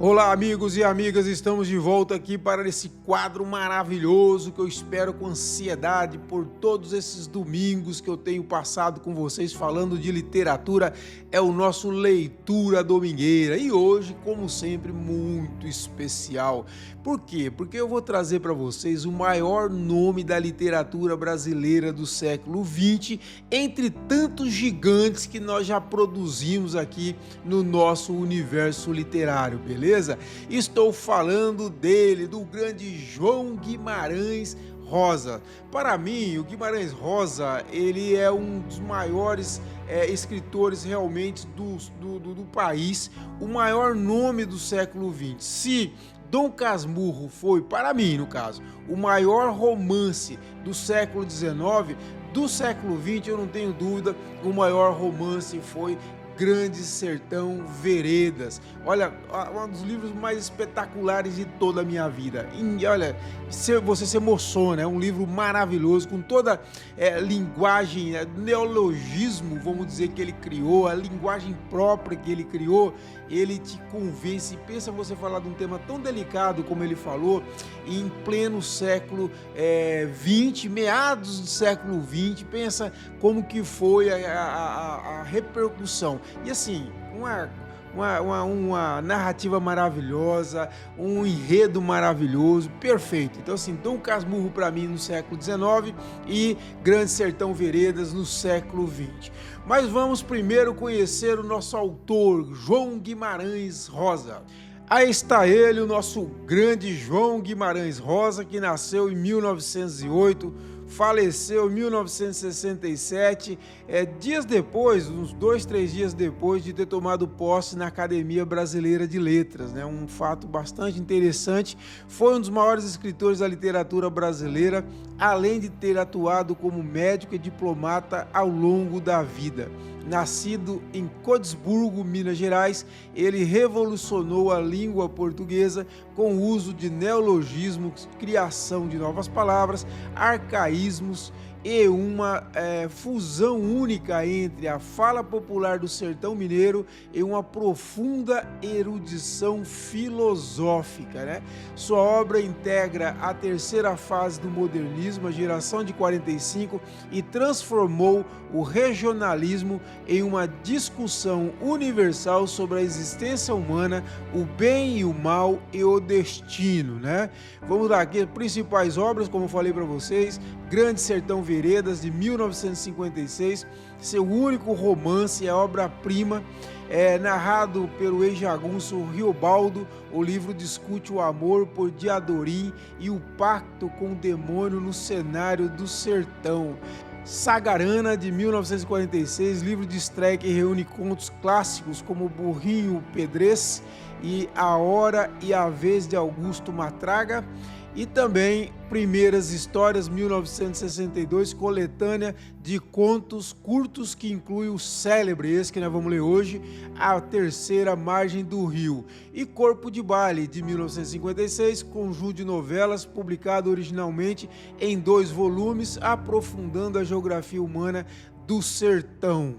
Olá, amigos e amigas, estamos de volta aqui para esse quadro maravilhoso que eu espero com ansiedade por todos esses domingos que eu tenho passado com vocês falando de literatura. É o nosso Leitura Domingueira e hoje, como sempre, muito especial. Por quê? Porque eu vou trazer para vocês o maior nome da literatura brasileira do século XX, entre tantos gigantes que nós já produzimos aqui no nosso universo literário, beleza? Estou falando dele, do grande João Guimarães Rosa. Para mim, o Guimarães Rosa, ele é um dos maiores escritores realmente do país, o maior nome do século XX. Se Dom Casmurro foi, para mim no caso, o maior romance do século XIX, do século XX, eu não tenho dúvida, o maior romance foi Grande Sertão Veredas. Olha, um dos livros mais espetaculares de toda a minha vida. E olha, você se emociona, é um livro maravilhoso, com toda linguagem, neologismo, vamos dizer, que ele criou, a linguagem própria que ele criou, ele te convence. Pensa você falar de um tema tão delicado como ele falou, em pleno século XX, meados do século XX, pensa como que foi a repercussão. E assim, uma narrativa maravilhosa, um enredo maravilhoso, perfeito. Então assim, Dom Casmurro para mim no século XIX e Grande Sertão Veredas no século XX. Mas vamos primeiro conhecer o nosso autor, João Guimarães Rosa. Aí está ele, o nosso grande João Guimarães Rosa, que nasceu em 1908, faleceu em 1967, dias depois, uns 2, 3 dias depois de ter tomado posse na Academia Brasileira de Letras, né? Um fato bastante interessante. Foi um dos maiores escritores da literatura brasileira, além de ter atuado como médico e diplomata ao longo da vida. Nascido em Codesburgo, Minas Gerais, ele revolucionou a língua portuguesa com o uso de neologismos, criação de novas palavras, arcaísmos e uma fusão única entre a fala popular do sertão mineiro e uma profunda erudição filosófica, né? Sua obra integra a terceira fase do modernismo, a geração de 45, e transformou o regionalismo em uma discussão universal sobre a existência humana, o bem e o mal e o destino, né? Vamos lá, aqui, principais obras, como eu falei para vocês: Grande Sertão Veredas, de 1956, seu único romance, é obra-prima, narrado pelo ex-jagunço Riobaldo. O livro discute o amor por Diadorim e o pacto com o demônio no cenário do sertão. Sagarana, de 1946, livro de estreia que reúne contos clássicos como Burrinho Pedrez e A Hora e a Vez de Augusto Matraga. E também Primeiras Histórias, 1962, coletânea de contos curtos que inclui o célebre, esse que nós vamos ler hoje, A Terceira Margem do Rio. E Corpo de Baile, de 1956, conjunto de novelas publicado originalmente em 2 volumes, aprofundando a geografia humana do sertão.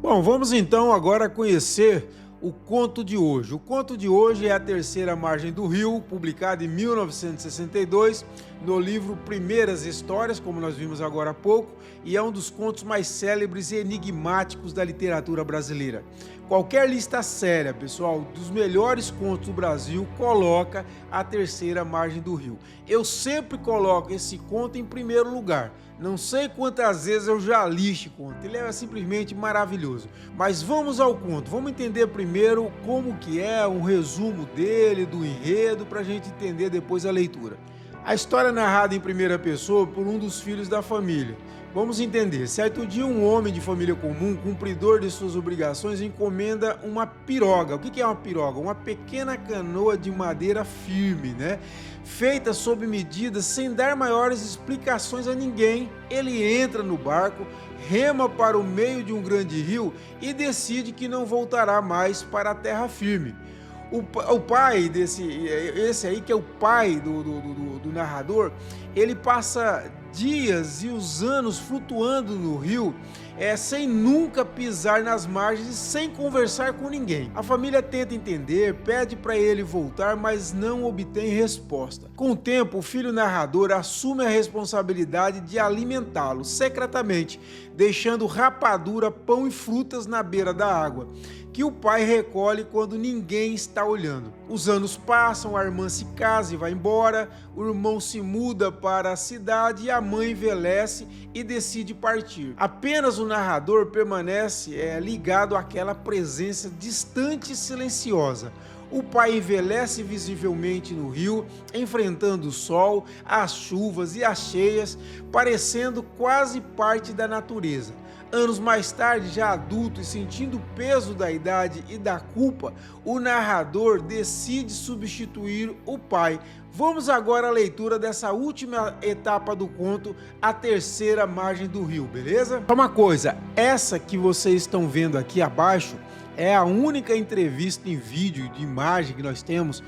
Bom, vamos então agora conhecer o conto de hoje. O conto de hoje é A Terceira Margem do Rio, publicado em 1962, no livro Primeiras Histórias, como nós vimos agora há pouco, e é um dos contos mais célebres e enigmáticos da literatura brasileira. Qualquer lista séria, pessoal, dos melhores contos do Brasil, coloca A Terceira Margem do Rio. Eu sempre coloco esse conto em primeiro lugar. Não sei quantas vezes eu já li este conto, ele é simplesmente maravilhoso. Mas vamos ao conto, vamos entender primeiro como que é, um resumo dele, do enredo, para a gente entender depois a leitura. A história é narrada em primeira pessoa por um dos filhos da família. Vamos entender. Certo dia, um homem de família comum, cumpridor de suas obrigações, encomenda uma piroga. O que é uma piroga? Uma pequena canoa de madeira firme, né? Feita sob medida, sem dar maiores explicações a ninguém. Ele entra no barco, rema para o meio de um grande rio e decide que não voltará mais para a terra firme. O pai esse aí, que é o pai do narrador, ele passa dias e os anos flutuando no rio, sem nunca pisar nas margens e sem conversar com ninguém. A família tenta entender, pede para ele voltar, mas não obtém resposta. Com o tempo, o filho narrador assume a responsabilidade de alimentá-lo secretamente, deixando rapadura, pão e frutas na beira da água, que o pai recolhe quando ninguém está olhando. Os anos passam, a irmã se casa e vai embora, o irmão se muda para a cidade e a mãe envelhece e decide partir. Apenas o narrador permanece ligado àquela presença distante e silenciosa. O pai envelhece visivelmente no rio, enfrentando o sol, as chuvas e as cheias, parecendo quase parte da natureza. Anos mais tarde, já adulto e sentindo o peso da idade e da culpa, o narrador decide substituir o pai. Vamos agora à leitura dessa última etapa do conto, a terceira margem do rio, beleza? Só uma coisa, essa que vocês estão vendo aqui abaixo é a única entrevista em vídeo de imagem que nós temos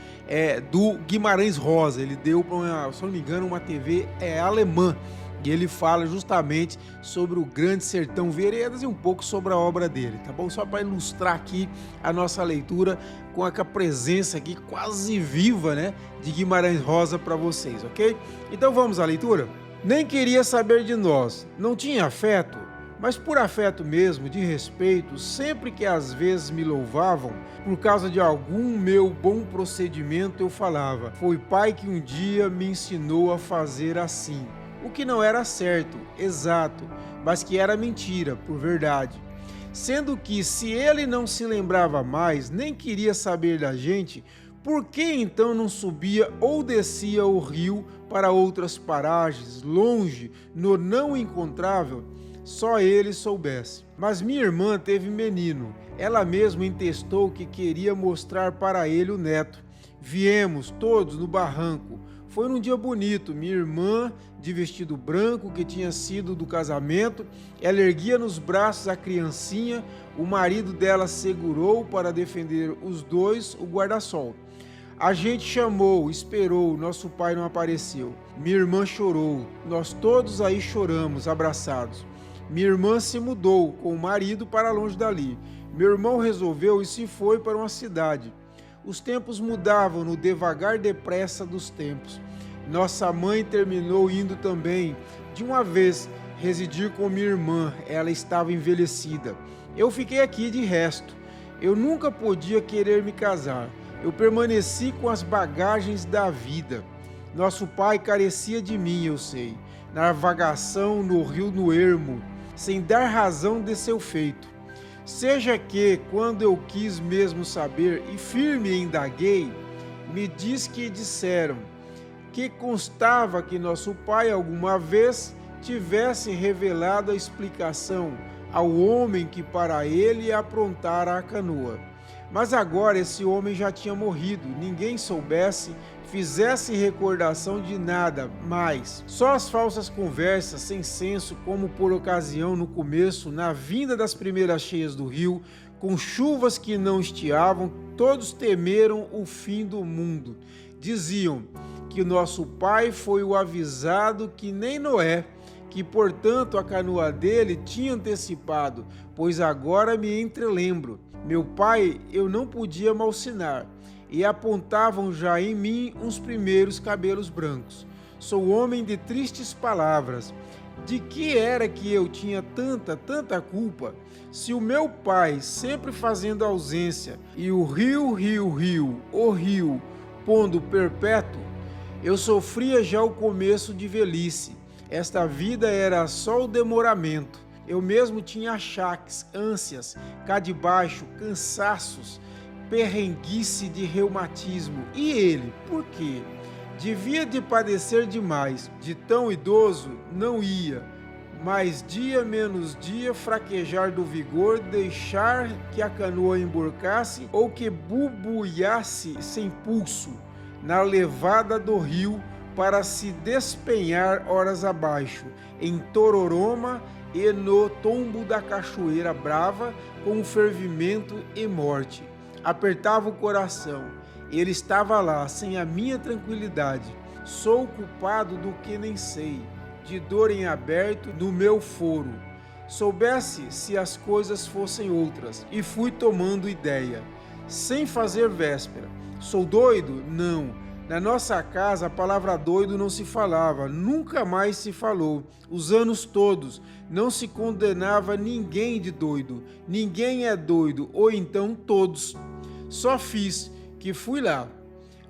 do Guimarães Rosa. Ele deu para, se não me engano, uma TV alemã. E ele fala justamente sobre o Grande Sertão Veredas e um pouco sobre a obra dele, tá bom? Só para ilustrar aqui a nossa leitura com a presença aqui quase viva, né, de Guimarães Rosa para vocês, ok? Então vamos à leitura? Nem queria saber de nós, não tinha afeto, mas por afeto mesmo, de respeito, sempre que às vezes me louvavam, por causa de algum meu bom procedimento eu falava, foi pai que um dia me ensinou a fazer assim. O que não era certo, exato, mas que era mentira, por verdade. Sendo que, se ele não se lembrava mais, nem queria saber da gente, por que então não subia ou descia o rio para outras paragens, longe, no não encontrável? Só ele soubesse. Mas minha irmã teve menino, ela mesma entestou que queria mostrar para ele o neto. Viemos todos no barranco. Foi num dia bonito, minha irmã, de vestido branco, que tinha sido do casamento, ela erguia nos braços a criancinha, o marido dela segurou para defender os dois o guarda-sol. A gente chamou, esperou, nosso pai não apareceu. Minha irmã chorou, nós todos aí choramos, abraçados. Minha irmã se mudou com o marido para longe dali. Meu irmão resolveu e se foi para uma cidade. Os tempos mudavam no devagar depressa dos tempos. Nossa mãe terminou indo também, de uma vez, residir com minha irmã, ela estava envelhecida. Eu fiquei aqui de resto. Eu nunca podia querer me casar. Eu permaneci com as bagagens da vida. Nosso pai carecia de mim, eu sei, na vagação no rio no ermo, sem dar razão de seu feito. Seja que, quando eu quis mesmo saber e firme indaguei, me diz que disseram que constava que nosso pai alguma vez tivesse revelado a explicação ao homem que para ele aprontara a canoa. Mas agora esse homem já tinha morrido, ninguém soubesse, fizesse recordação de nada mais. Só as falsas conversas sem senso, como por ocasião no começo, na vinda das primeiras cheias do rio, com chuvas que não estiavam, todos temeram o fim do mundo. Diziam que o nosso pai foi o avisado que nem Noé, que portanto a canoa dele tinha antecipado, pois agora me entrelembro. Meu pai eu não podia malsinar, e apontavam já em mim uns primeiros cabelos brancos. Sou homem de tristes palavras. De que era que eu tinha tanta culpa, se o meu pai, sempre fazendo ausência, e o rio, pondo perpétuo, eu sofria já o começo de velhice. Esta vida era só o demoramento. Eu mesmo tinha achaques, ânsias, cá de baixo, cansaços, perrenguice de reumatismo. E ele, por quê? Devia de padecer demais, de tão idoso não ia, mas dia menos dia fraquejar do vigor, deixar que a canoa emborcasse ou que bubuiasse sem pulso na levada do rio para se despenhar horas abaixo, em Tororoma e no tombo da cachoeira brava, com fervimento e morte. Apertava o coração. Ele estava lá, sem a minha tranquilidade. Sou culpado do que nem sei. de dor em aberto no meu foro. Soubesse se as coisas fossem outras, e fui tomando ideia, sem fazer véspera. Sou doido? Não. Na nossa casa a palavra doido não se falava, nunca mais se falou. Os anos todos não se condenava ninguém de doido. Ninguém é doido, ou então todos. Só fiz que fui lá,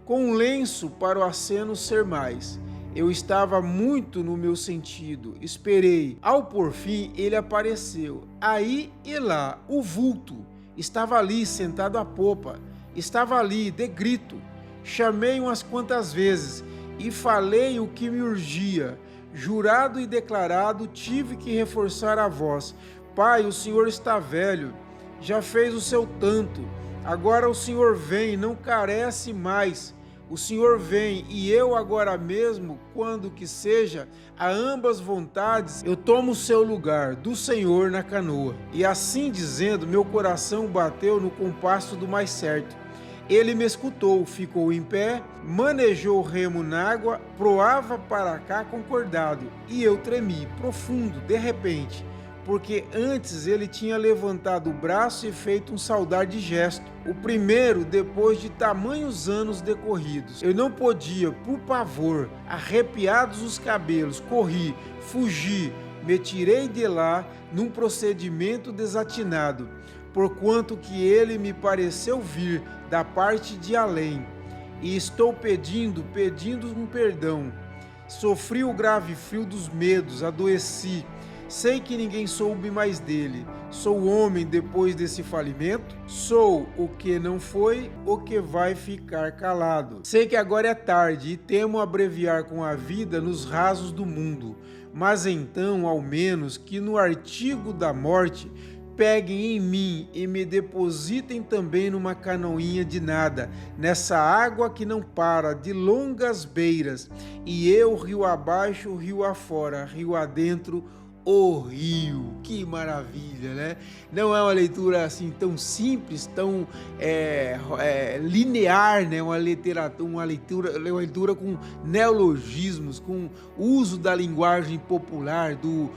com um lenço para o aceno ser mais. Eu estava muito no meu sentido, esperei. Ao por fim ele apareceu, aí e lá, o vulto. Estava ali, sentado à popa, estava ali, de grito. Chamei umas quantas vezes e falei o que me urgia. Jurado e declarado, tive que reforçar a voz. Pai, o senhor está velho, já fez o seu tanto. Agora o senhor vem, não carece mais. O senhor vem e eu agora mesmo, quando que seja, a ambas vontades, eu tomo o seu lugar, do senhor na canoa. E assim dizendo, meu coração bateu no compasso do mais certo. Ele me escutou, ficou em pé, manejou o remo na água, proava para cá concordado, e eu tremi, profundo, de repente, porque antes ele tinha levantado o braço e feito um saudar de gesto, o primeiro depois de tamanhos anos decorridos. Eu não podia, por pavor, arrepiados os cabelos, corri, fugi, me tirei de lá num procedimento desatinado, porquanto que ele me pareceu vir da parte de além, e estou pedindo um perdão. Sofri o grave frio dos medos, adoeci. Sei que ninguém soube mais dele. Sou homem depois desse falimento? Sou o que não foi, o que vai ficar calado. Sei que agora é tarde e temo abreviar com a vida nos rasos do mundo. Mas então, ao menos, que no artigo da morte peguem em mim e me depositem também numa canoinha de nada, nessa água que não para, de longas beiras, e eu rio abaixo, rio afora, rio adentro, o rio. Que maravilha, né? Não é uma leitura assim tão simples, tão linear, né? Uma leitura com neologismos, com uso da linguagem popular do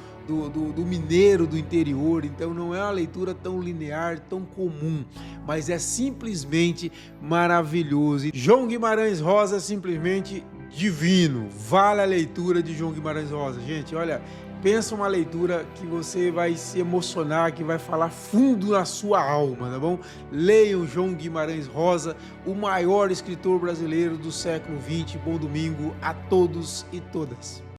mineiro do interior. Então não é uma leitura tão linear, tão comum, mas é simplesmente maravilhoso. João Guimarães Rosa é simplesmente divino. Vale a leitura de João Guimarães Rosa, gente. Olha, pensa uma leitura que você vai se emocionar, que vai falar fundo na sua alma, tá bom? Leiam João Guimarães Rosa, o maior escritor brasileiro do século XX. Bom domingo a todos e todas.